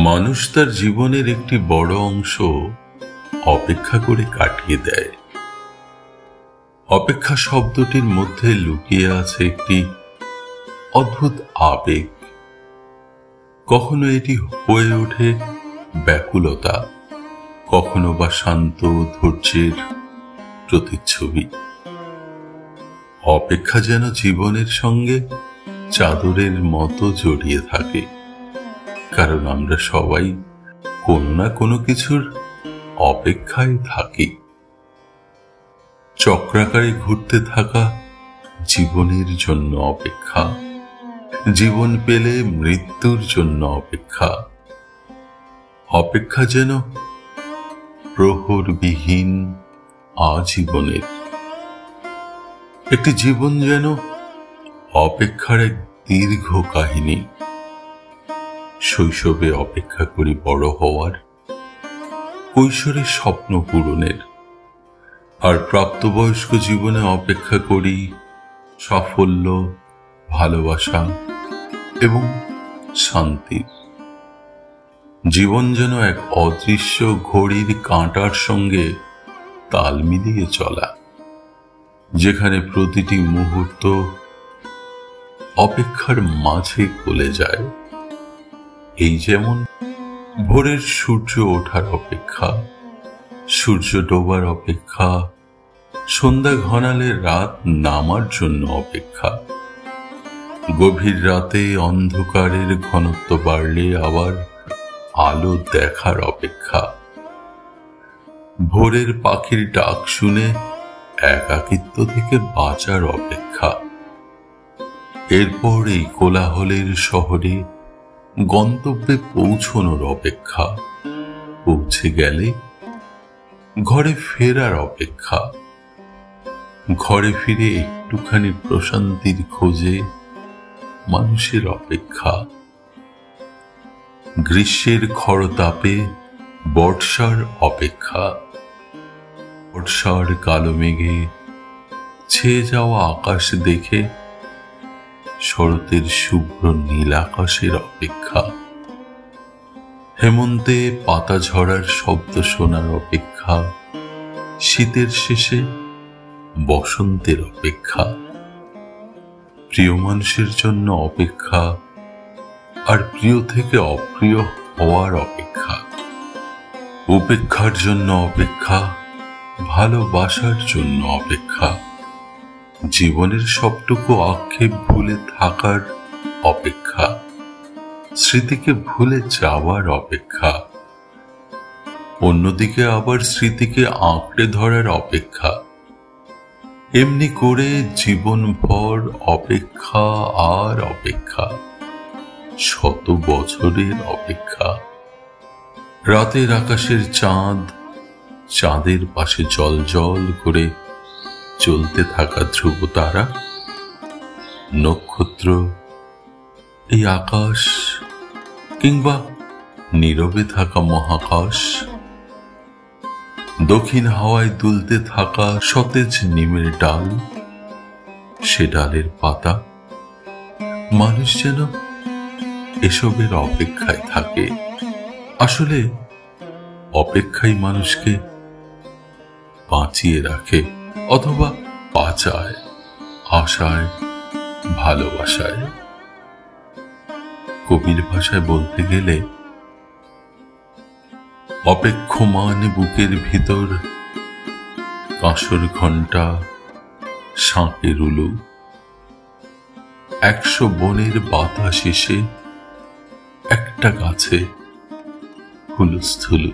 মানুষ তার জীবনের একটি বড় অংশ অপেক্ষা করে কাটিয়ে দেয়। অপেক্ষা শব্দটির মধ্যে লুকিয়ে আছে একটি অদ্ভুত আবেগ। কখনো এটি হয়ে ওঠে ব্যাকুলতা, কখনো বা শান্ত ধৈর্যের প্রতিচ্ছবি। অপেক্ষা যেন জীবনের সঙ্গে চাদরের মতো জড়িয়ে থাকে, কারণ আমরা সবাই কোনো না কোনো কিছুর অপেক্ষায় থাকি। চক্রাকারে ঘুরতে থাকা জীবনের জন্য অপেক্ষা, জীবন পেলে মৃত্যুর জন্য অপেক্ষা। অপেক্ষা যেন প্রহরবিহীন আজীবনের একটি জীবন, যেন অপেক্ষার এক দীর্ঘ কাহিনী। শৈশবে অপেক্ষা করি বড় হওয়ার, কৈশোরের স্বপ্ন পূরণের, আর প্রাপ্তবয়স্ক জীবনে অপেক্ষা করি সাফল্য, ভালোবাসা এবং শান্তির। জীবন যেন এক অদৃশ্য ঘড়ির কাঁটার সঙ্গে তাল মিলিয়ে চলা, যেখানে প্রতিটি মুহূর্ত অপেক্ষার মাঝে গলে যায়। এই যেমন ভোরের সূর্য ওঠার অপেক্ষা, সূর্য ডোবার অপেক্ষা, সন্ধ্যা ঘনালে রাত নামার জন্য অপেক্ষা, গভীর রাতে অন্ধকারের ঘনত্ব বাড়লে আবার আলো দেখার অপেক্ষা, ভোরের পাখির ডাক শুনে একাকিত্ব থেকে বাঁচার অপেক্ষা। এরপর এই কোলাহলের শহরে গন্তব্যে পৌঁছনোর অপেক্ষা, পৌঁছে গেলে ঘরে ফেরার অপেক্ষা, ঘরে ফিরে একটুখানি প্রশান্তির খোঁজে মানুষের অপেক্ষা। গ্রীষ্মের খরতাপে বর্ষার অপেক্ষা, বর্ষার কালো মেঘে ছেয়ে যাওয়া আকাশ দেখে শরতের শুভ্র নীল আকাশের অপেক্ষা, হেমন্তে পাতা ঝরার শব্দ শোনার অপেক্ষা, শীতের শেষে বসন্তের অপেক্ষা, প্রিয় মানুষের জন্য অপেক্ষা, আর প্রিয় থেকে অপ্রিয় হওয়ার অপেক্ষা, উপেক্ষার জন্য অপেক্ষা, ভালোবাসার জন্য অপেক্ষা, জীবনের সবটুকু আক্ষেপ ভুলে থাকার অপেক্ষা, স্মৃতিকে ভুলে যাওয়ার অপেক্ষা, অন্যদিকে আবার স্মৃতিকে আঁকড়ে ধরার অপেক্ষা। এমনি করে জীবনভর অপেক্ষা আর অপেক্ষা, শত বছরের অপেক্ষা। রাতের আকাশের চাঁদ, চাঁদের পাশে জল জল করে চলতে থাকা ধ্রুব তারা, নক্ষত্র, এই আকাশ, কিংবা নীরবে থাকা মহাকাশ, দক্ষিণ হাওয়ায় দুলতে থাকা সতেজ নিমের ডাল, সে ডালের পাতা। মানুষ যেন এসবের অপেক্ষায় থাকে। আসলে অপেক্ষাই মানুষকে বাঁচিয়ে রাখে, অথবা বাঁচায় আশায়, ভালোবাসায়। কবির ভাষায় বলতে গেলে, অপেক্ষমান বুকের ভিতর কাঁসর ঘণ্টা, শাঁখের উলু, 100 বনের বাতাস এসে একটা গাছে হুলস্থুলু।